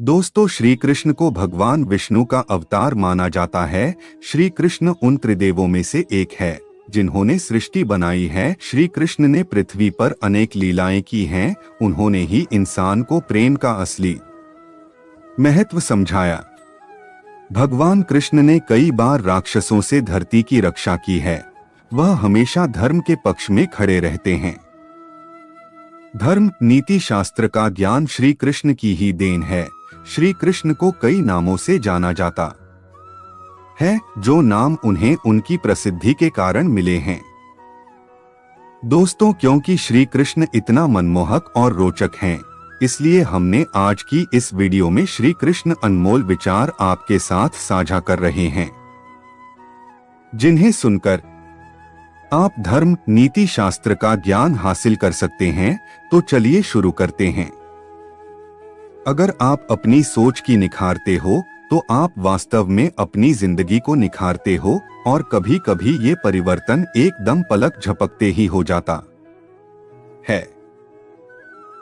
दोस्तों, श्री कृष्ण को भगवान विष्णु का अवतार माना जाता है। श्री कृष्ण उन त्रिदेवों में से एक है जिन्होंने सृष्टि बनाई है। श्री कृष्ण ने पृथ्वी पर अनेक लीलाएं की हैं। उन्होंने ही इंसान को प्रेम का असली महत्व समझाया। भगवान कृष्ण ने कई बार राक्षसों से धरती की रक्षा की है। वह हमेशा धर्म के पक्ष में खड़े रहते हैं। धर्म नीति शास्त्र का ज्ञान श्री कृष्ण की ही देन है। श्री कृष्ण को कई नामों से जाना जाता है, जो नाम उन्हें उनकी प्रसिद्धि के कारण मिले हैं। दोस्तों, क्योंकि श्री कृष्ण इतना मनमोहक और रोचक हैं, इसलिए हमने आज की इस वीडियो में श्री कृष्ण अनमोल विचार आपके साथ साझा कर रहे हैं, जिन्हें सुनकर आप धर्म नीति शास्त्र का ज्ञान हासिल कर सकते हैं। तो चलिए शुरू करते हैं। अगर आप अपनी सोच की निखारते हो तो आप वास्तव में अपनी जिंदगी को निखारते हो, और कभी कभी ये परिवर्तन एकदम पलक झपकते ही हो जाता है।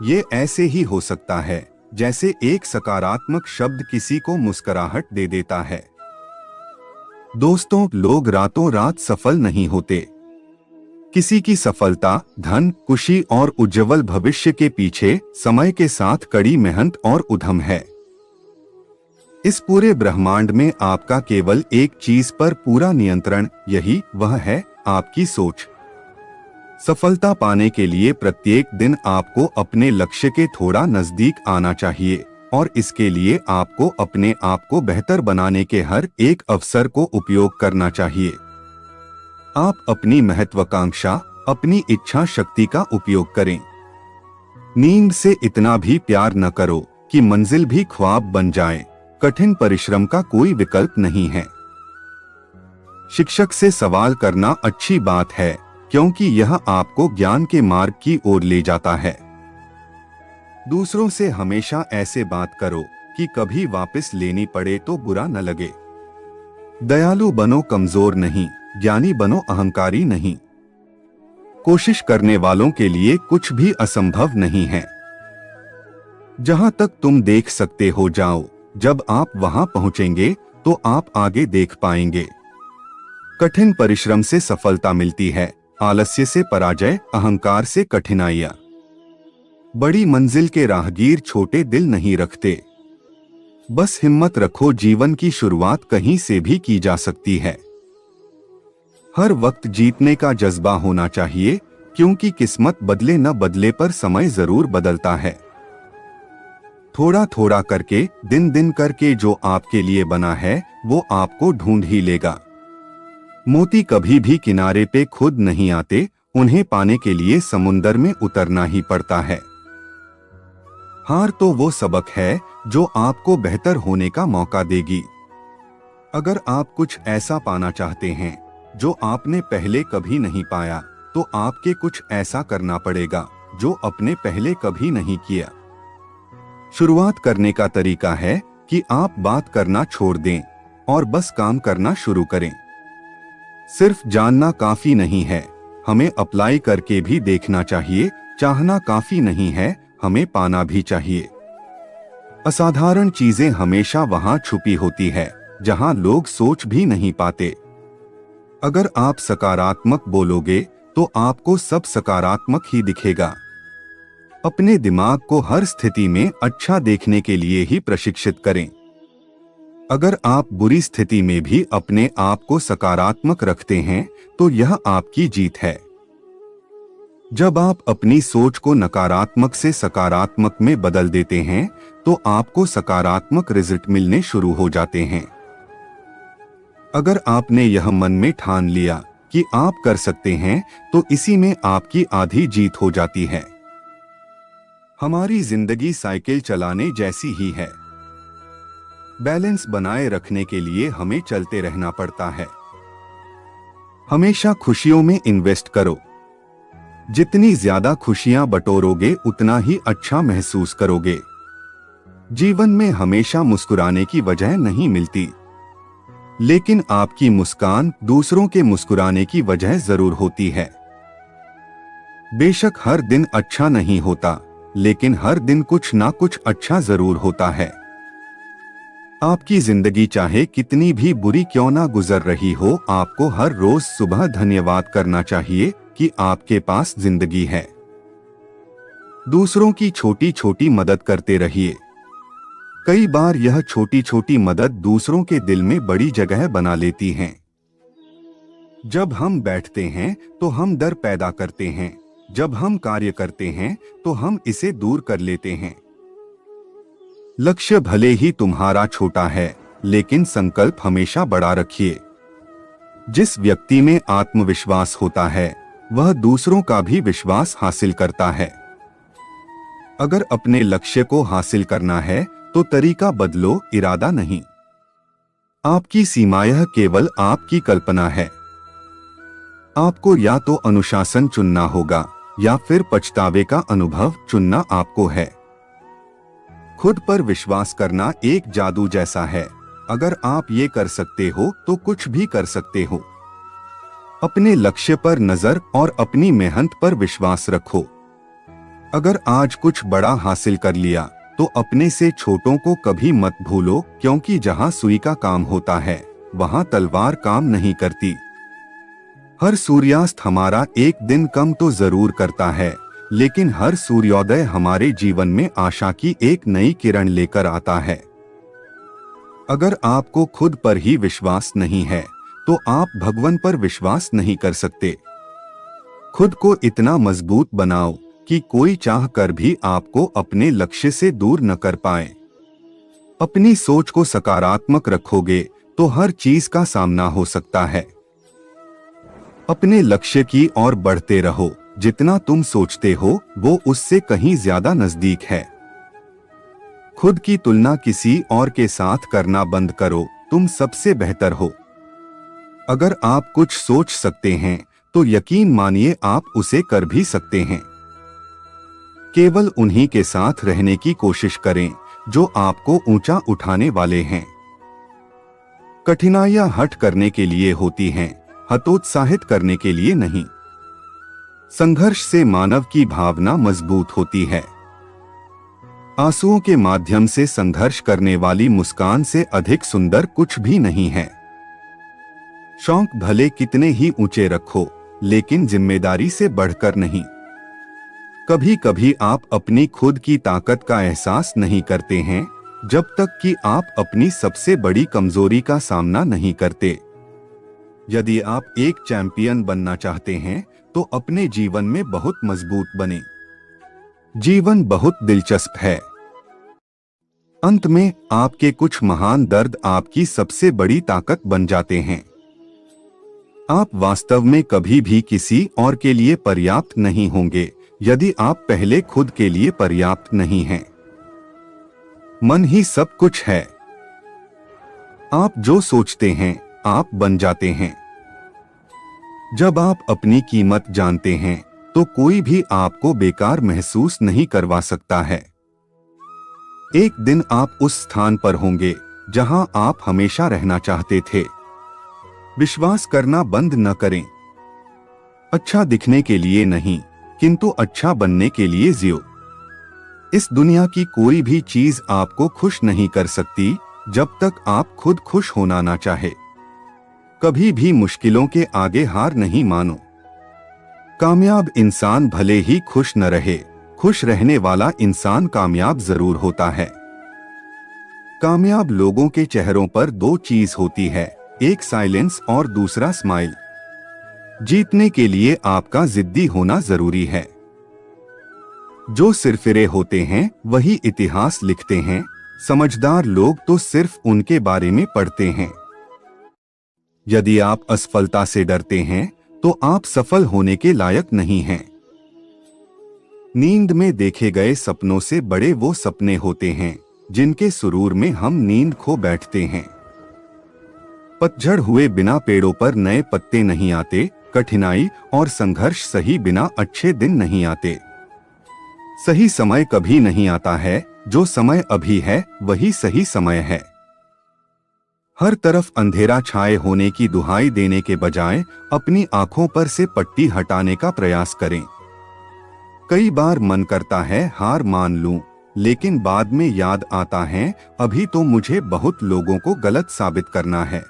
ये ऐसे ही हो सकता है जैसे एक सकारात्मक शब्द किसी को मुस्कुराहट दे देता है। दोस्तों, लोग रातों रात सफल नहीं होते। किसी की सफलता, धन, खुशी और उज्जवल भविष्य के पीछे समय के साथ कड़ी मेहनत और उद्यम है। इस पूरे ब्रह्मांड में आपका केवल एक चीज पर पूरा नियंत्रण, यही वह है, आपकी सोच। सफलता पाने के लिए प्रत्येक दिन आपको अपने लक्ष्य के थोड़ा नजदीक आना चाहिए, और इसके लिए आपको अपने आप को बेहतर बनाने के हर एक अवसर को उपयोग करना चाहिए। आप अपनी महत्वाकांक्षा, अपनी इच्छा शक्ति का उपयोग करें। नींद से इतना भी प्यार न करो कि मंजिल भी ख्वाब बन जाए। कठिन परिश्रम का कोई विकल्प नहीं है। शिक्षक से सवाल करना अच्छी बात है, क्योंकि यह आपको ज्ञान के मार्ग की ओर ले जाता है। दूसरों से हमेशा ऐसे बात करो कि कभी वापस लेनी पड़े तो बुरा न लगे। दयालु बनो, कमजोर नहीं। ज्ञानी बनो, अहंकारी नहीं। कोशिश करने वालों के लिए कुछ भी असंभव नहीं है। जहां तक तुम देख सकते हो जाओ। जब आप वहां पहुंचेंगे तो आप आगे देख पाएंगे। कठिन परिश्रम से सफलता मिलती है, आलस्य से पराजय, अहंकार से कठिनाइयां। बड़ी मंजिल के राहगीर छोटे दिल नहीं रखते। बस हिम्मत रखो, जीवन की शुरुआत कहीं से भी की जा सकती है। हर वक्त जीतने का जज्बा होना चाहिए, क्योंकि किस्मत बदले न बदले पर समय जरूर बदलता है। थोड़ा थोड़ा करके, दिन दिन करके जो आपके लिए बना है वो आपको ढूंढ ही लेगा। मोती कभी भी किनारे पे खुद नहीं आते, उन्हें पाने के लिए समुंदर में उतरना ही पड़ता है। हार तो वो सबक है जो आपको बेहतर होने का मौका देगी। अगर आप कुछ ऐसा पाना चाहते हैं जो आपने पहले कभी नहीं पाया, तो आपके कुछ ऐसा करना पड़ेगा जो आपने पहले कभी नहीं किया। शुरुआत करने का तरीका है कि आप बात करना छोड़ दें और बस काम करना शुरू करें। सिर्फ जानना काफी नहीं है, हमें अप्लाई करके भी देखना चाहिए। चाहना काफी नहीं है, हमें पाना भी चाहिए। असाधारण चीजें हमेशा वहां छुपी होती है जहां लोग सोच भी नहीं पाते। अगर आप सकारात्मक बोलोगे तो आपको सब सकारात्मक ही दिखेगा। अपने दिमाग को हर स्थिति में अच्छा देखने के लिए ही प्रशिक्षित करें। अगर आप बुरी स्थिति में भी अपने आप को सकारात्मक रखते हैं तो यह आपकी जीत है। जब आप अपनी सोच को नकारात्मक से सकारात्मक में बदल देते हैं तो आपको सकारात्मक रिजल्ट मिलने शुरू हो जाते हैं। अगर आपने यह मन में ठान लिया कि आप कर सकते हैं, तो इसी में आपकी आधी जीत हो जाती है। हमारी जिंदगी साइकिल चलाने जैसी ही है। बैलेंस बनाए रखने के लिए हमें चलते रहना पड़ता है। हमेशा खुशियों में इन्वेस्ट करो। जितनी ज्यादा खुशियां बटोरोगे उतना ही अच्छा महसूस करोगे। जीवन में हमेशा मुस्कुराने की वजह नहीं मिलती, लेकिन आपकी मुस्कान दूसरों के मुस्कुराने की वजह जरूर होती है। बेशक हर दिन अच्छा नहीं होता, लेकिन हर दिन कुछ ना कुछ अच्छा जरूर होता है। आपकी जिंदगी चाहे कितनी भी बुरी क्यों ना गुजर रही हो, आपको हर रोज सुबह धन्यवाद करना चाहिए कि आपके पास जिंदगी है। दूसरों की छोटी छोटी मदद करते रहिए। कई बार यह छोटी छोटी मदद दूसरों के दिल में बड़ी जगह बना लेती हैं। जब हम बैठते हैं तो हम डर पैदा करते हैं, जब हम कार्य करते हैं तो हम इसे दूर कर लेते हैं। लक्ष्य भले ही तुम्हारा छोटा है, लेकिन संकल्प हमेशा बड़ा रखिए। जिस व्यक्ति में आत्मविश्वास होता है वह दूसरों का भी विश्वास हासिल करता है। अगर अपने लक्ष्य को हासिल करना है तो तरीका बदलो, इरादा नहीं। आपकी सीमा यह केवल आपकी कल्पना है। आपको या तो अनुशासन चुनना होगा या फिर पछतावे का अनुभव चुनना आपको है। खुद पर विश्वास करना एक जादू जैसा है। अगर आप ये कर सकते हो तो कुछ भी कर सकते हो। अपने लक्ष्य पर नजर और अपनी मेहनत पर विश्वास रखो। अगर आज कुछ बड़ा हासिल कर लिया तो अपने से छोटों को कभी मत भूलो, क्योंकि जहां सुई का काम होता है वहां तलवार काम नहीं करती। हर सूर्यास्त हमारा एक दिन कम तो जरूर करता है, लेकिन हर सूर्योदय हमारे जीवन में आशा की एक नई किरण लेकर आता है। अगर आपको खुद पर ही विश्वास नहीं है तो आप भगवान पर विश्वास नहीं कर सकते। खुद को इतना मजबूत बनाओ कि कोई चाह कर भी आपको अपने लक्ष्य से दूर न कर पाए। अपनी सोच को सकारात्मक रखोगे तो हर चीज का सामना हो सकता है। अपने लक्ष्य की ओर बढ़ते रहो। जितना तुम सोचते हो वो उससे कहीं ज्यादा नजदीक है। खुद की तुलना किसी और के साथ करना बंद करो, तुम सबसे बेहतर हो। अगर आप कुछ सोच सकते हैं तो यकीन मानिए आप उसे कर भी सकते हैं। केवल उन्हीं के साथ रहने की कोशिश करें जो आपको ऊंचा उठाने वाले हैं। कठिनाइयां हट करने के लिए होती हैं, हतोत्साहित करने के लिए नहीं। संघर्ष से मानव की भावना मजबूत होती है। आंसुओं के माध्यम से संघर्ष करने वाली मुस्कान से अधिक सुंदर कुछ भी नहीं है। शौक भले कितने ही ऊंचे रखो, लेकिन जिम्मेदारी से बढ़कर नहीं। कभी कभी आप अपनी खुद की ताकत का एहसास नहीं करते हैं जब तक कि आप अपनी सबसे बड़ी कमजोरी का सामना नहीं करते। यदि आप एक चैंपियन बनना चाहते हैं तो अपने जीवन में बहुत मजबूत बने। जीवन बहुत दिलचस्प है। अंत में आपके कुछ महान दर्द आपकी सबसे बड़ी ताकत बन जाते हैं। आप वास्तव में कभी भी किसी और के लिए पर्याप्त नहीं होंगे यदि आप पहले खुद के लिए पर्याप्त नहीं हैं। मन ही सब कुछ है। आप जो सोचते हैं आप बन जाते हैं। जब आप अपनी कीमत जानते हैं तो कोई भी आपको बेकार महसूस नहीं करवा सकता है। एक दिन आप उस स्थान पर होंगे जहां आप हमेशा रहना चाहते थे। विश्वास करना बंद न करें। अच्छा दिखने के लिए नहीं, किंतु अच्छा बनने के लिए जियो। इस दुनिया की कोई भी चीज आपको खुश नहीं कर सकती जब तक आप खुद खुश होना ना चाहे। कभी भी मुश्किलों के आगे हार नहीं मानो। कामयाब इंसान भले ही खुश न रहे, खुश रहने वाला इंसान कामयाब जरूर होता है। कामयाब लोगों के चेहरों पर दो चीज होती है, एक साइलेंस और दूसरा स्माइल। जीतने के लिए आपका जिद्दी होना जरूरी है। जो सिरफिरे होते हैं वही इतिहास लिखते हैं। समझदार लोग तो सिर्फ उनके बारे में पढ़ते हैं। यदि आप असफलता से डरते हैं तो आप सफल होने के लायक नहीं हैं। नींद में देखे गए सपनों से बड़े वो सपने होते हैं जिनके सुरूर में हम नींद खो बैठते हैं। पतझड़ हुए बिना पेड़ों पर नए पत्ते नहीं आते। कठिनाई और संघर्ष सही बिना अच्छे दिन नहीं आते। सही समय कभी नहीं आता है, जो समय अभी है वही सही समय है। हर तरफ अंधेरा छाए होने की दुहाई देने के बजाय अपनी आंखों पर से पट्टी हटाने का प्रयास करें। कई बार मन करता है हार मान लूं, लेकिन बाद में याद आता है अभी तो मुझे बहुत लोगों को गलत साबित करना है।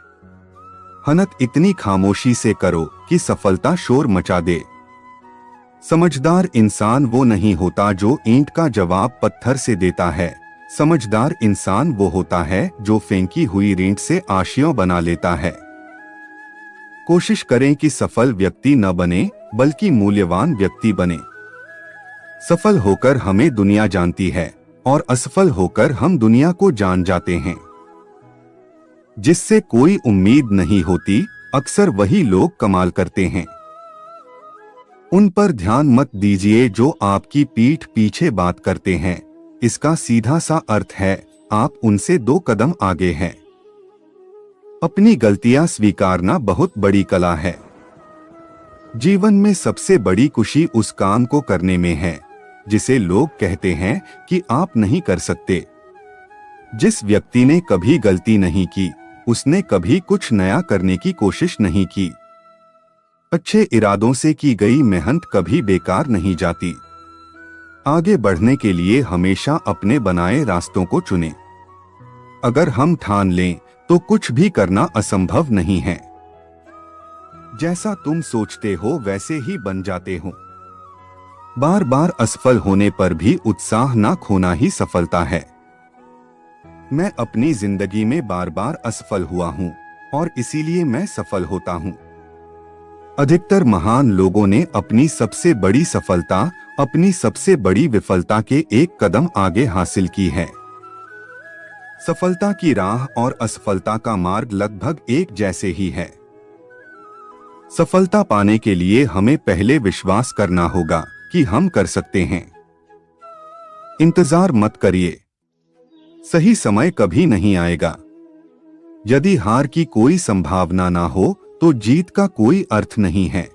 हनत इतनी खामोशी से करो कि सफलता शोर मचा दे। समझदार इंसान वो नहीं होता जो ईंट का जवाब पत्थर से देता है। समझदार इंसान वो होता है जो फेंकी हुई ईंट से आशियों बना लेता है। कोशिश करें कि सफल व्यक्ति न बने बल्कि मूल्यवान व्यक्ति बने। सफल होकर हमें दुनिया जानती है और असफल होकर हम दुनिया को जान जाते हैं। जिससे कोई उम्मीद नहीं होती अक्सर वही लोग कमाल करते हैं। उन पर ध्यान मत दीजिए जो आपकी पीठ पीछे बात करते हैं। इसका सीधा सा अर्थ है आप उनसे 2 कदम आगे हैं। अपनी गलतियां स्वीकारना बहुत बड़ी कला है। जीवन में सबसे बड़ी खुशी उस काम को करने में है जिसे लोग कहते हैं कि आप नहीं कर सकते। जिस व्यक्ति ने कभी गलती नहीं की उसने कभी कुछ नया करने की कोशिश नहीं की। अच्छे इरादों से की गई मेहनत कभी बेकार नहीं जाती। आगे बढ़ने के लिए हमेशा अपने बनाए रास्तों को चुनें। अगर हम ठान लें तो कुछ भी करना असंभव नहीं है। जैसा तुम सोचते हो वैसे ही बन जाते हो। बार बार असफल होने पर भी उत्साह ना खोना ही सफलता है। मैं अपनी जिंदगी में बार बार असफल हुआ हूं और इसीलिए मैं सफल होता हूं। अधिकतर महान लोगों ने अपनी सबसे बड़ी सफलता अपनी सबसे बड़ी विफलता के 1 कदम आगे हासिल की है। सफलता की राह और असफलता का मार्ग लगभग एक जैसे ही है। सफलता पाने के लिए हमें पहले विश्वास करना होगा कि हम कर सकते हैं। इंतजार मत करिए, सही समय कभी नहीं आएगा। यदि हार की कोई संभावना ना हो तो जीत का कोई अर्थ नहीं है।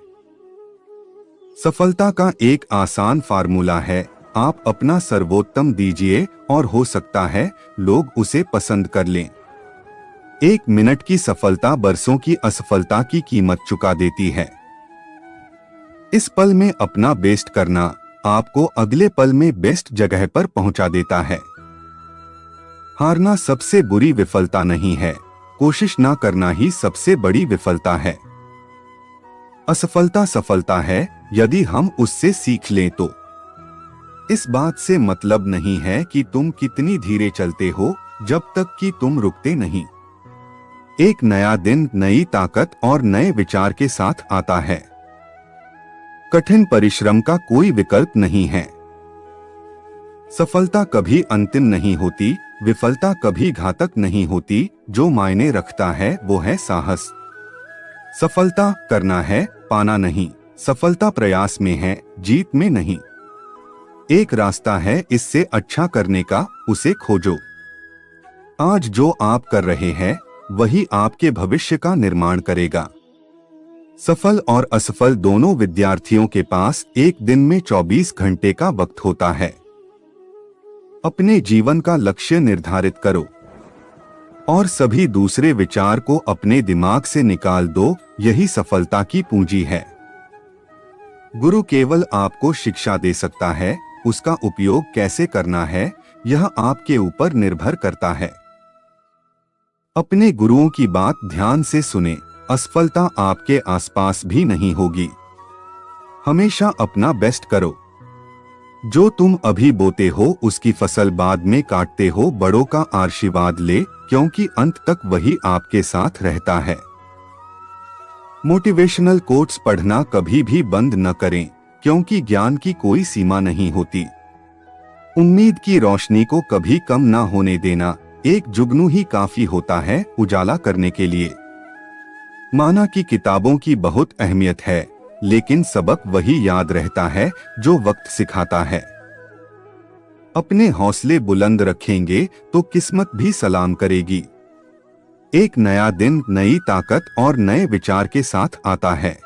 सफलता का एक आसान फार्मूला है, आप अपना सर्वोत्तम दीजिए और हो सकता है लोग उसे पसंद कर लें। 1 मिनट की सफलता बरसों की असफलता की कीमत चुका देती है। इस पल में अपना बेस्ट करना आपको अगले पल में बेस्ट जगह पर पहुंचा देता है। हारना सबसे बुरी विफलता नहीं है, कोशिश ना करना ही सबसे बड़ी विफलता है। असफलता सफलता है यदि हम उससे सीख लें तो। इस बात से मतलब नहीं है कि तुम कितनी धीरे चलते हो जब तक कि तुम रुकते नहीं। एक नया दिन नई ताकत और नए विचार के साथ आता है। कठिन परिश्रम का कोई विकल्प नहीं है। सफलता कभी अंतिम नहीं होती, विफलता कभी घातक नहीं होती। जो मायने रखता है वो है साहस। सफलता करना है, पाना नहीं। सफलता प्रयास में है, जीत में नहीं। एक रास्ता है इससे अच्छा करने का, उसे खोजो। आज जो आप कर रहे हैं वही आपके भविष्य का निर्माण करेगा। सफल और असफल दोनों विद्यार्थियों के पास एक दिन में 24 घंटे का वक्त होता है। अपने जीवन का लक्ष्य निर्धारित करो और सभी दूसरे विचार को अपने दिमाग से निकाल दो। यही सफलता की पूंजी है। गुरु केवल आपको शिक्षा दे सकता है, उसका उपयोग कैसे करना है यह आपके ऊपर निर्भर करता है। अपने गुरुओं की बात ध्यान से सुने। असफलता आपके आसपास भी नहीं होगी। हमेशा अपना बेस्ट करो। जो तुम अभी बोते हो उसकी फसल बाद में काटते हो। बड़ों का आशीर्वाद ले, क्योंकि अंत तक वही आपके साथ रहता है। मोटिवेशनल कोट्स पढ़ना कभी भी बंद न करें, क्योंकि ज्ञान की कोई सीमा नहीं होती। उम्मीद की रोशनी को कभी कम न होने देना। एक जुगनू ही काफी होता है उजाला करने के लिए। माना कि किताबों की बहुत अहमियत है, लेकिन सबक वही याद रहता है जो वक्त सिखाता है। अपने हौसले बुलंद रखेंगे तो किस्मत भी सलाम करेगी। एक नया दिन नई ताकत और नए विचार के साथ आता है।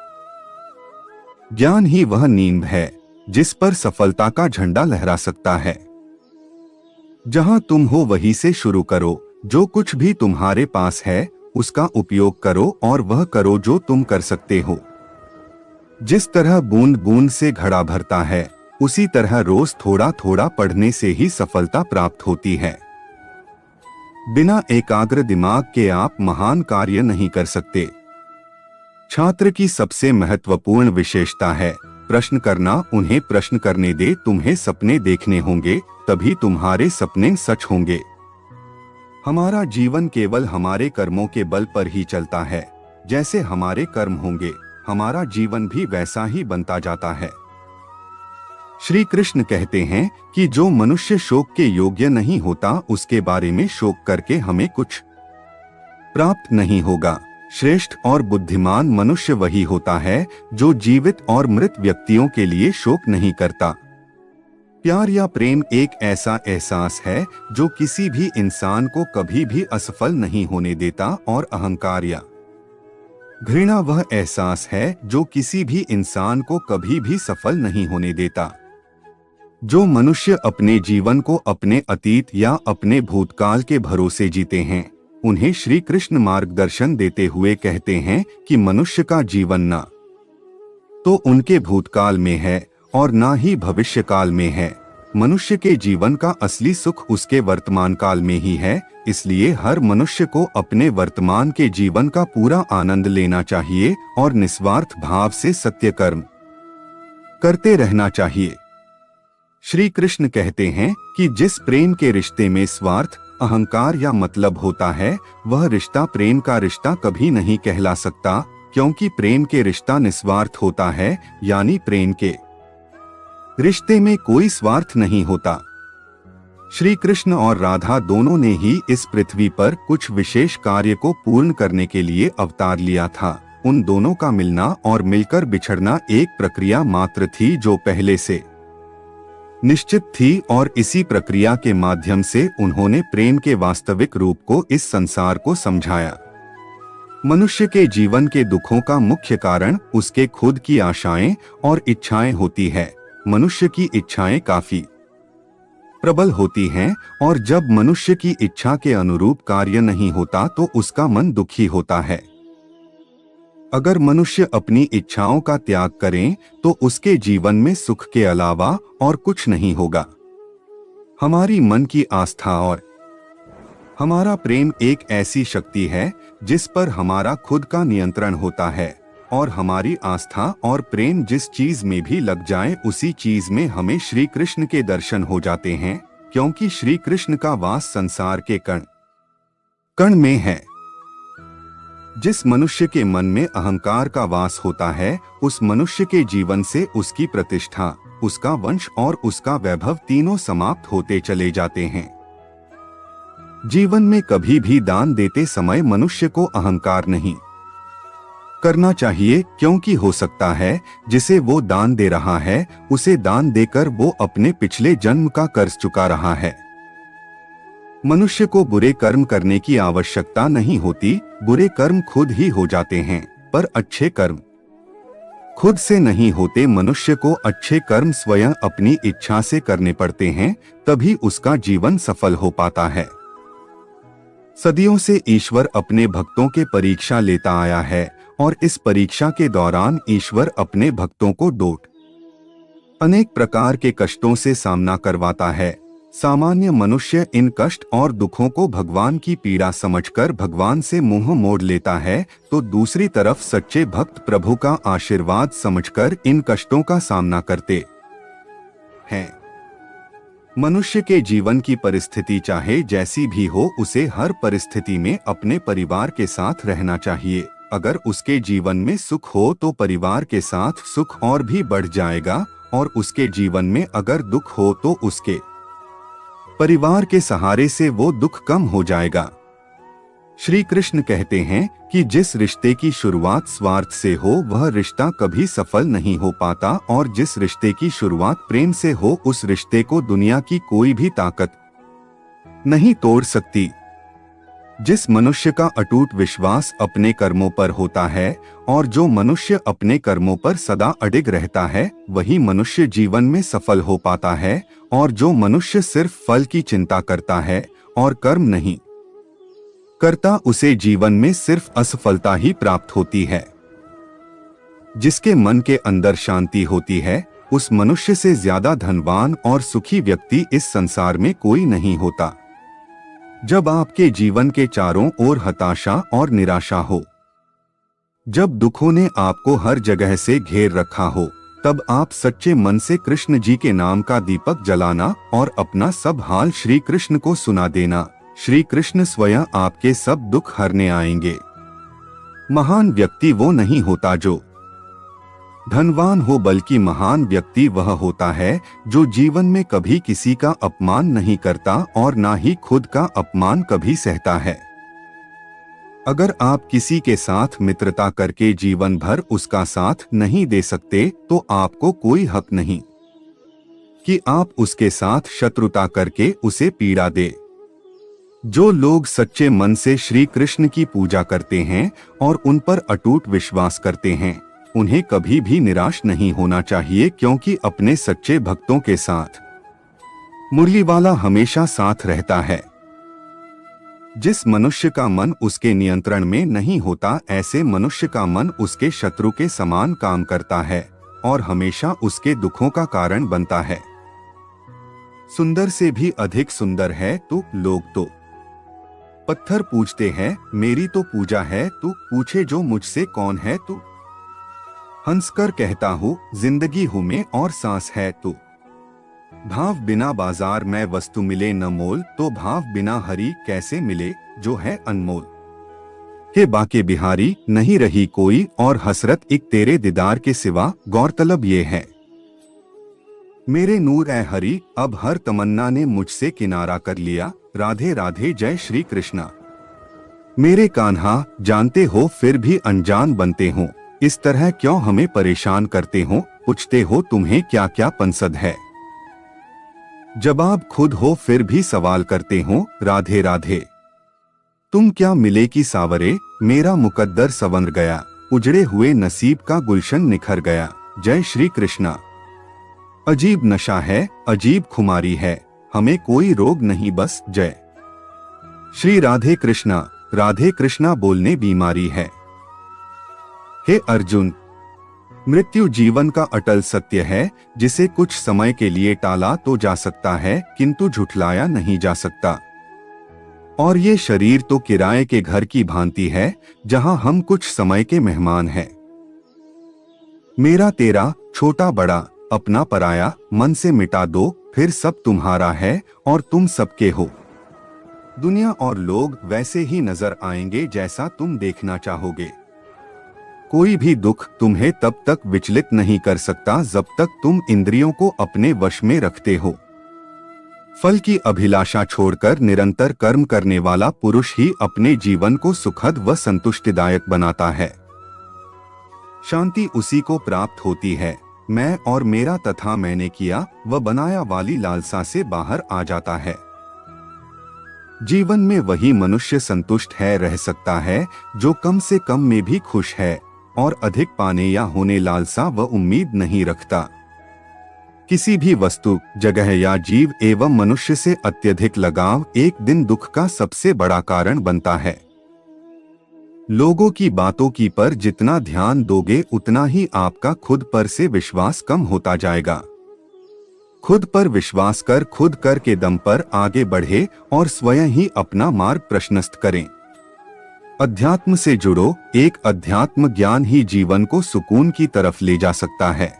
ज्ञान ही वह नींव है जिस पर सफलता का झंडा लहरा सकता है। जहां तुम हो वहीं से शुरू करो। जो कुछ भी तुम्हारे पास है उसका उपयोग करो और वह करो जो तुम कर सकते हो। जिस तरह बूंद बूंद से घड़ा भरता है, उसी तरह रोज थोड़ा थोड़ा पढ़ने से ही सफलता प्राप्त होती है। बिना एकाग्र दिमाग के आप महान कार्य नहीं कर सकते। छात्र की सबसे महत्वपूर्ण विशेषता है प्रश्न करना। उन्हें प्रश्न करने दे। तुम्हें सपने देखने होंगे, तभी तुम्हारे सपने सच होंगे। हमारा जीवन केवल हमारे कर्मों के बल पर ही चलता है। जैसे हमारे कर्म होंगे, हमारा जीवन भी वैसा ही बनता जाता है। श्री कृष्ण कहते हैं कि जो मनुष्य शोक के योग्य नहीं होता, उसके बारे में शोक करके हमें कुछ प्राप्त नहीं होगा। श्रेष्ठ और बुद्धिमान मनुष्य वही होता है जो जीवित और मृत व्यक्तियों के लिए शोक नहीं करता। प्यार या प्रेम एक ऐसा एहसास है जो किसी भी इंसान को कभी भी असफल नहीं होने देता, और अहंकार या घृणा वह एहसास है जो किसी भी इंसान को कभी भी सफल नहीं होने देता। जो मनुष्य अपने जीवन को अपने अतीत या अपने भूतकाल के भरोसे जीते हैं, उन्हें श्री कृष्ण मार्गदर्शन देते हुए कहते हैं कि मनुष्य का जीवन ना तो उनके भूतकाल में है और ना ही भविष्य काल में है। मनुष्य के जीवन का असली सुख उसके वर्तमान काल में ही है। इसलिए हर मनुष्य को अपने वर्तमान के जीवन का पूरा आनंद लेना चाहिए और निस्वार्थ भाव से सत्य कर्म करते रहना चाहिए। श्री कृष्ण कहते हैं कि जिस प्रेम के रिश्ते में स्वार्थ, अहंकार या मतलब होता है, वह रिश्ता प्रेम का रिश्ता कभी नहीं कहला सकता, क्योंकि प्रेम के रिश्ता निस्वार्थ होता है, यानी प्रेम के रिश्ते में कोई स्वार्थ नहीं होता। श्री कृष्ण और राधा दोनों ने ही इस पृथ्वी पर कुछ विशेष कार्य को पूर्ण करने के लिए अवतार लिया था। उन दोनों का मिलना और मिलकर बिछड़ना एक प्रक्रिया मात्र थी जो पहले से निश्चित थी, और इसी प्रक्रिया के माध्यम से उन्होंने प्रेम के वास्तविक रूप को इस संसार को समझाया। मनुष्य के जीवन के दुखों का मुख्य कारण उसके खुद की आशाएं और इच्छाएं होती है। मनुष्य की इच्छाएं काफी प्रबल होती हैं, और जब मनुष्य की इच्छा के अनुरूप कार्य नहीं होता तो उसका मन दुखी होता है। अगर मनुष्य अपनी इच्छाओं का त्याग करें तो उसके जीवन में सुख के अलावा और कुछ नहीं होगा। हमारी मन की आस्था और हमारा प्रेम एक ऐसी शक्ति है जिस पर हमारा खुद का नियंत्रण होता है, और हमारी आस्था और प्रेम जिस चीज में भी लग जाए उसी चीज में हमें श्री कृष्ण के दर्शन हो जाते हैं, क्योंकि श्री कृष्ण का वास संसार के कण कण में है। जिस मनुष्य के मन में अहंकार का वास होता है, उस मनुष्य के जीवन से उसकी प्रतिष्ठा, उसका वंश और उसका वैभव तीनों समाप्त होते चले जाते हैं। जीवन में कभी भी दान देते समय मनुष्य को अहंकार नहीं करना चाहिए, क्योंकि हो सकता है जिसे वो दान दे रहा है उसे दान देकर वो अपने पिछले जन्म का कर्ज चुका रहा है। मनुष्य को बुरे कर्म करने की आवश्यकता नहीं होती, बुरे कर्म खुद ही हो जाते हैं, पर अच्छे कर्म खुद से नहीं होते। मनुष्य को अच्छे कर्म स्वयं अपनी इच्छा से करने पड़ते हैं, तभी उसका जीवन सफल हो पाता है। सदियों से ईश्वर अपने भक्तों के परीक्षा लेता आया है, और इस परीक्षा के दौरान ईश्वर अपने भक्तों को अनेक प्रकार के कष्टों से सामना करवाता है। सामान्य मनुष्य इन कष्ट और दुखों को भगवान की पीड़ा समझकर भगवान से मुंह मोड़ लेता है, तो दूसरी तरफ सच्चे भक्त प्रभु का आशीर्वाद समझकर इन कष्टों का सामना करते हैं। मनुष्य के जीवन की परिस्थिति चाहे जैसी भी हो, उसे हर परिस्थिति में अपने परिवार के साथ रहना चाहिए। अगर उसके जीवन में सुख हो तो परिवार के साथ सुख और भी बढ़ जाएगा, और उसके जीवन में अगर दुख हो तो उसके परिवार के सहारे से वो दुख कम हो जाएगा। श्री कृष्ण कहते हैं कि जिस रिश्ते की शुरुआत स्वार्थ से हो वह रिश्ता कभी सफल नहीं हो पाता, और जिस रिश्ते की शुरुआत प्रेम से हो उस रिश्ते को दुनिया की कोई भी ताकत नहीं तोड़ सकती। जिस मनुष्य का अटूट विश्वास अपने कर्मों पर होता है, और जो मनुष्य अपने कर्मों पर सदा अडिग रहता है, वही मनुष्य जीवन में सफल हो पाता है। और जो मनुष्य सिर्फ फल की चिंता करता है और कर्म नहीं करता, उसे जीवन में सिर्फ असफलता ही प्राप्त होती है। जिसके मन के अंदर शांति होती है, उस मनुष्य से ज्यादा धनवान और सुखी व्यक्ति इस संसार में कोई नहीं होता। जब आपके जीवन के चारों ओर हताशा और निराशा हो, जब दुखों ने आपको हर जगह से घेर रखा हो, तब आप सच्चे मन से कृष्ण जी के नाम का दीपक जलाना और अपना सब हाल श्री कृष्ण को सुना देना। श्री कृष्ण स्वयं आपके सब दुख हरने आएंगे। महान व्यक्ति वो नहीं होता जो धनवान हो, बल्कि महान व्यक्ति वह होता है जो जीवन में कभी किसी का अपमान नहीं करता और ना ही खुद का अपमान कभी सहता है। अगर आप किसी के साथ मित्रता करके जीवन भर उसका साथ नहीं दे सकते, तो आपको कोई हक नहीं कि आप उसके साथ शत्रुता करके उसे पीड़ा दे। जो लोग सच्चे मन से श्री कृष्ण की पूजा करते हैं और उन पर अटूट विश्वास करते हैं, उन्हें कभी भी निराश नहीं होना चाहिए, क्योंकि अपने सच्चे भक्तों के साथ मुरली वाला हमेशा साथ रहता है। जिस मनुष्य का मन उसके नियंत्रण में नहीं होता, ऐसे मनुष्य का मन उसके शत्रु के समान काम करता है और हमेशा उसके दुखों का कारण बनता है। सुंदर से भी अधिक सुंदर है तू, लोग तो पत्थर पूजते हैं, मेरी तो पूजा है तू, पूछे जो मुझसे कौन है तू। हंसकर कहता हूँ जिंदगी हूँ मैं और सांस है तू। भाव बिना बाजार में वस्तु मिले न मोल, तो भाव बिना हरि कैसे मिले जो है अनमोल। हे बाके बिहारी नहीं रही कोई और हसरत एक तेरे दीदार के सिवा, गौरतलब ये है मेरे नूर ए हरि, अब हर तमन्ना ने मुझसे किनारा कर लिया। राधे राधे जय श्री कृष्णा। मेरे कान्हा जानते हो फिर भी अनजान बनते हो, इस तरह क्यों हमें परेशान करते हो, पूछते हो तुम्हें क्या क्या पसंद है, जवाब खुद हो फिर भी सवाल करते हो। राधे राधे तुम क्या मिले कि सावरे, मेरा मुकद्दर संवर गया, उजड़े हुए नसीब का गुलशन निखर गया। जय श्री कृष्णा। अजीब नशा है, अजीब खुमारी है, हमें कोई रोग नहीं बस जय श्री राधे कृष्णा। राधे कृष्णा बोलने बीमारी है। हे अर्जुन, मृत्यु जीवन का अटल सत्य है, जिसे कुछ समय के लिए टाला तो जा सकता है, किंतु झुठलाया नहीं जा सकता। और ये शरीर तो किराए के घर की भांति है, जहां हम कुछ समय के मेहमान हैं। मेरा तेरा, छोटा बड़ा, अपना पराया, मन से मिटा दो, फिर सब तुम्हारा है और तुम सबके हो। दुनिया और लोग वैसे ही नजर आएंगे जैसा तुम देखना चाहोगे। कोई भी दुख तुम्हें तब तक विचलित नहीं कर सकता जब तक तुम इंद्रियों को अपने वश में रखते हो। फल की अभिलाषा छोड़कर निरंतर कर्म करने वाला पुरुष ही अपने जीवन को सुखद व संतुष्टिदायक बनाता है। शांति उसी को प्राप्त होती है, मैं और मेरा तथा मैंने किया व बनाया वाली लालसा से बाहर आ जाता है। जीवन में वही मनुष्य संतुष्ट है रह सकता है जो कम से कम में भी खुश है और अधिक पाने या होने लालसा व उम्मीद नहीं रखता। किसी भी वस्तु, जगह या जीव एवं मनुष्य से अत्यधिक लगाव एक दिन दुख का सबसे बड़ा कारण बनता है। लोगों की बातों की पर जितना ध्यान दोगे उतना ही आपका खुद पर से विश्वास कम होता जाएगा। खुद पर विश्वास कर खुद कर के दम पर आगे बढ़े और स्वयं ही अपना मार्ग प्रशस्त करें। अध्यात्म से जुड़ो, एक अध्यात्म ज्ञान ही जीवन को सुकून की तरफ ले जा सकता है।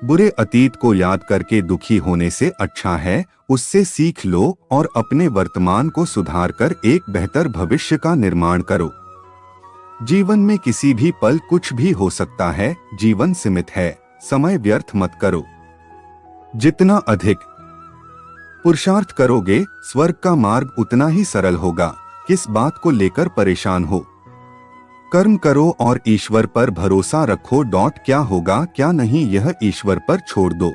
बुरे अतीत को याद करके दुखी होने से अच्छा है उससे सीख लो और अपने वर्तमान को सुधार कर एक बेहतर भविष्य का निर्माण करो। जीवन में किसी भी पल कुछ भी हो सकता है, जीवन सीमित है, समय व्यर्थ मत करो। जितना अधिक पुरुषार्थ करोगे, स्वर्ग का मार्ग उतना ही सरल होगा। किस बात को लेकर परेशान हो? कर्म करो और ईश्वर पर भरोसा रखो। क्या होगा क्या नहीं यह ईश्वर पर छोड़ दो।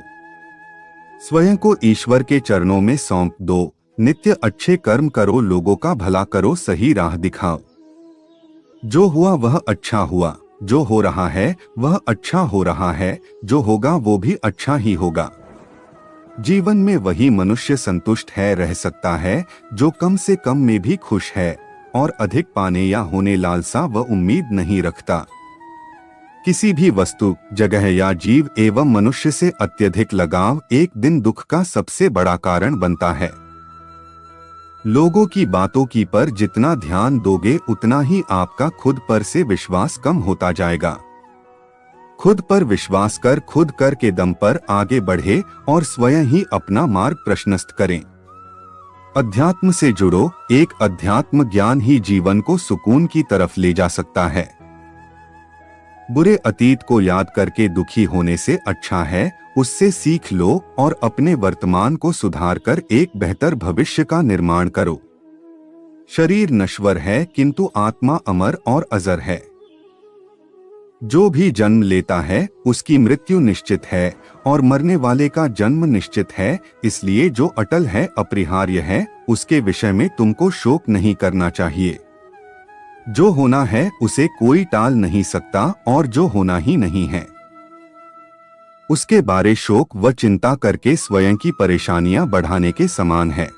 स्वयं को ईश्वर के चरणों में सौंप दो। नित्य अच्छे कर्म करो, लोगों का भला करो, सही राह दिखाओ। जो हुआ वह अच्छा हुआ, जो हो रहा है वह अच्छा हो रहा है, जो होगा वो भी अच्छा ही होगा। जीवन में वही मनुष्य संतुष्ट है रह सकता है जो कम से कम में भी खुश है और अधिक पाने या होने लालसा व उम्मीद नहीं रखता। किसी भी वस्तु, जगह या जीव एवं मनुष्य से अत्यधिक लगाव एक दिन दुख का सबसे बड़ा कारण बनता है। लोगों की बातों की पर जितना ध्यान दोगे उतना ही आपका खुद पर से विश्वास कम होता जाएगा। खुद पर विश्वास कर खुद कर के दम पर आगे बढ़े और स्वयं ही अपना मार्ग प्रशस्त करें। अध्यात्म से जुड़ो, एक अध्यात्म ज्ञान ही जीवन को सुकून की तरफ ले जा सकता है। बुरे अतीत को याद करके दुखी होने से अच्छा है उससे सीख लो और अपने वर्तमान को सुधार कर एक बेहतर भविष्य का निर्माण करो। शरीर नश्वर है किंतु आत्मा अमर और अजर है। जो भी जन्म लेता है उसकी मृत्यु निश्चित है और मरने वाले का जन्म निश्चित है, इसलिए जो अटल है अपरिहार्य है उसके विषय में तुमको शोक नहीं करना चाहिए। जो होना है उसे कोई टाल नहीं सकता और जो होना ही नहीं है उसके बारे शोक व चिंता करके स्वयं की परेशानियां बढ़ाने के समान है।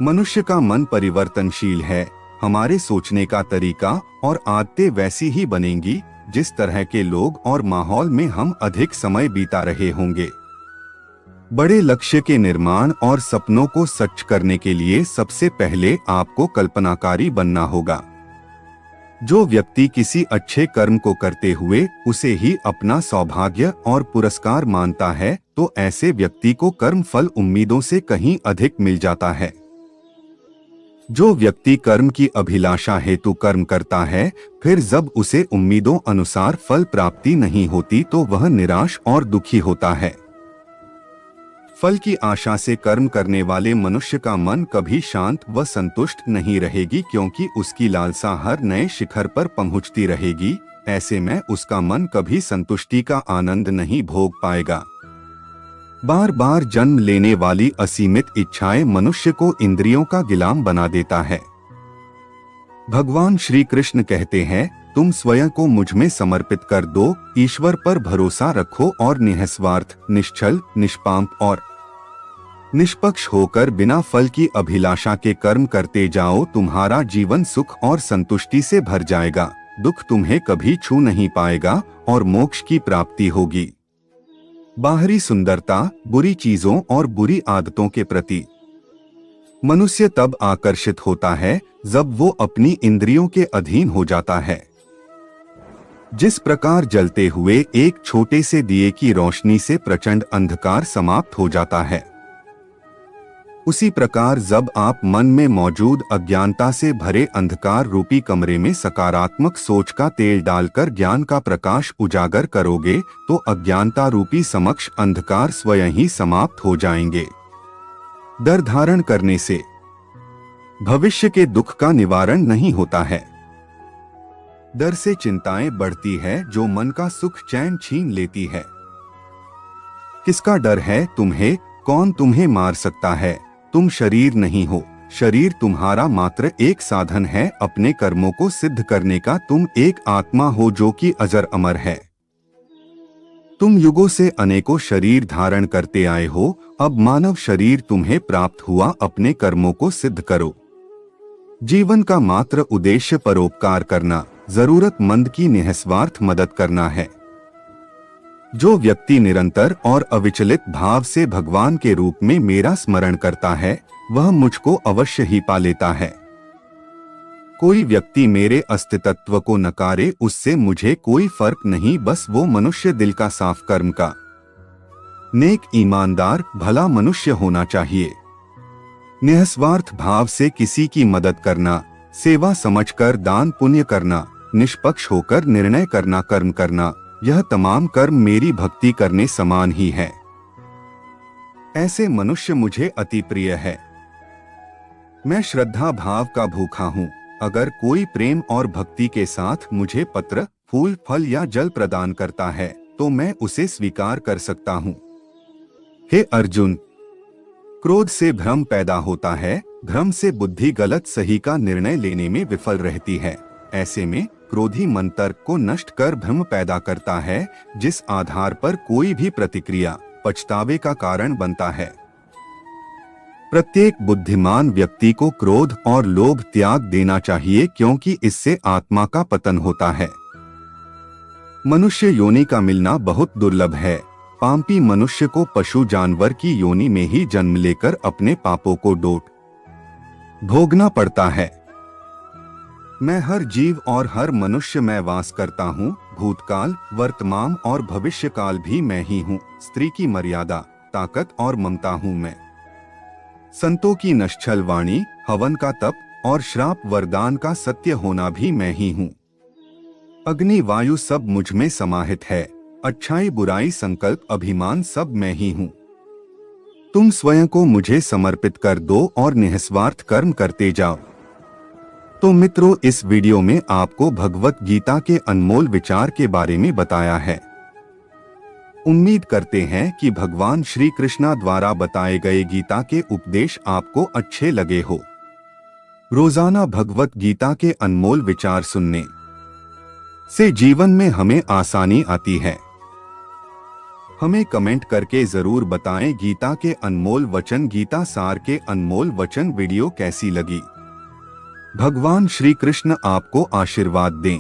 मनुष्य का मन परिवर्तनशील है। हमारे सोचने का तरीका और आदतें वैसी ही बनेंगी जिस तरह के लोग और माहौल में हम अधिक समय बिता रहे होंगे। बड़े लक्ष्य के निर्माण और सपनों को सच करने के लिए सबसे पहले आपको कल्पनाकारी बनना होगा। जो व्यक्ति किसी अच्छे कर्म को करते हुए उसे ही अपना सौभाग्य और पुरस्कार मानता है तो ऐसे व्यक्ति को कर्म फल उम्मीदों से कहीं अधिक मिल जाता है। जो व्यक्ति कर्म की अभिलाषा हेतु कर्म करता है फिर जब उसे उम्मीदों अनुसार फल प्राप्ति नहीं होती तो वह निराश और दुखी होता है। फल की आशा से कर्म करने वाले मनुष्य का मन कभी शांत व संतुष्ट नहीं रहेगी क्योंकि उसकी लालसा हर नए शिखर पर पहुंचती रहेगी। ऐसे में उसका मन कभी संतुष्टि का आनंद नहीं भोग पाएगा। बार बार जन्म लेने वाली असीमित इच्छाएं मनुष्य को इंद्रियों का गुलाम बना देता है। भगवान श्री कृष्ण कहते हैं, तुम स्वयं को मुझ में समर्पित कर दो, ईश्वर पर भरोसा रखो और निःस्वार्थ, निश्चल, निष्पाप और निष्पक्ष होकर बिना फल की अभिलाषा के कर्म करते जाओ। तुम्हारा जीवन सुख और संतुष्टि से भर जाएगा, दुख तुम्हें कभी छू नहीं पाएगा और मोक्ष की प्राप्ति होगी। बाहरी सुंदरता, बुरी चीजों और बुरी आदतों के प्रति मनुष्य तब आकर्षित होता है जब वो अपनी इंद्रियों के अधीन हो जाता है। जिस प्रकार जलते हुए एक छोटे से दिए की रोशनी से प्रचंड अंधकार समाप्त हो जाता है, उसी प्रकार जब आप मन में मौजूद अज्ञानता से भरे अंधकार रूपी कमरे में सकारात्मक सोच का तेल डालकर ज्ञान का प्रकाश उजागर करोगे तो अज्ञानता रूपी समक्ष अंधकार स्वयं ही समाप्त हो जाएंगे। डर धारण करने से भविष्य के दुख का निवारण नहीं होता है। डर से चिंताएं बढ़ती है जो मन का सुख चैन छीन लेती है। किसका डर है तुम्हें? कौन तुम्हें मार सकता है? तुम शरीर नहीं हो, शरीर तुम्हारा मात्र एक साधन है अपने कर्मों को सिद्ध करने का। तुम एक आत्मा हो जो कि अजर अमर है। तुम युगों से अनेकों शरीर धारण करते आए हो, अब मानव शरीर तुम्हें प्राप्त हुआ। अपने कर्मों को सिद्ध करो। जीवन का मात्र उद्देश्य परोपकार करना, जरूरतमंद की निःस्वार्थ मदद करना है। जो व्यक्ति निरंतर और अविचलित भाव से भगवान के रूप में मेरा स्मरण करता है वह मुझको अवश्य ही पा लेता है। कोई व्यक्ति मेरे अस्तित्व को नकारे उससे मुझे कोई फर्क नहीं, बस वो मनुष्य दिल का साफ कर्म का नेक ईमानदार भला मनुष्य होना चाहिए। निःस्वार्थ भाव से किसी की मदद करना, सेवा समझकर दान पुण्य करना, निष्पक्ष होकर निर्णय करना, कर्म करना, यह तमाम कर्म मेरी भक्ति करने समान ही है। ऐसे मनुष्य मुझे अति प्रिय है। मैं श्रद्धा भाव का भूखा हूँ। अगर कोई प्रेम और भक्ति के साथ मुझे पत्र, फूल, फल या जल प्रदान करता है तो मैं उसे स्वीकार कर सकता हूँ। हे अर्जुन, क्रोध से भ्रम पैदा होता है। भ्रम से बुद्धि गलत सही का निर्णय लेने में विफल रहती है। ऐसे में क्रोधी मन तर्क को नष्ट कर भ्रम पैदा करता है, जिस आधार पर कोई भी प्रतिक्रिया पछतावे का कारण बनता है। प्रत्येक बुद्धिमान व्यक्ति को क्रोध और लोभ त्याग देना चाहिए क्योंकि इससे आत्मा का पतन होता है। मनुष्य योनि का मिलना बहुत दुर्लभ है। पापी मनुष्य को पशु जानवर की योनि में ही जन्म लेकर अपने पापों को भोगना पड़ता है। मैं हर जीव और हर मनुष्य में वास करता हूँ। भूतकाल, वर्तमान और भविष्य काल भी मैं ही हूँ। स्त्री की मर्यादा, ताकत और ममता हूँ मैं। संतों की निश्चल वाणी, हवन का तप और श्राप वरदान का सत्य होना भी मैं ही हूँ। अग्नि वायु सब मुझ में समाहित है। अच्छाई बुराई संकल्प अभिमान सब मैं ही हूँ। तुम स्वयं को मुझे समर्पित कर दो और निस्वार्थ कर्म करते जाओ। तो मित्रों, इस वीडियो में आपको भगवत गीता के अनमोल विचार के बारे में बताया है। उम्मीद करते हैं कि भगवान श्री कृष्णा द्वारा बताए गए गीता के उपदेश आपको अच्छे लगे हो। रोजाना भगवत गीता के अनमोल विचार सुनने से जीवन में हमें आसानी आती है। हमें कमेंट करके जरूर बताएं गीता के अनमोल वचन, गीता सार के अनमोल वचन वीडियो कैसी लगी। भगवान श्री कृष्ण आपको आशीर्वाद दें।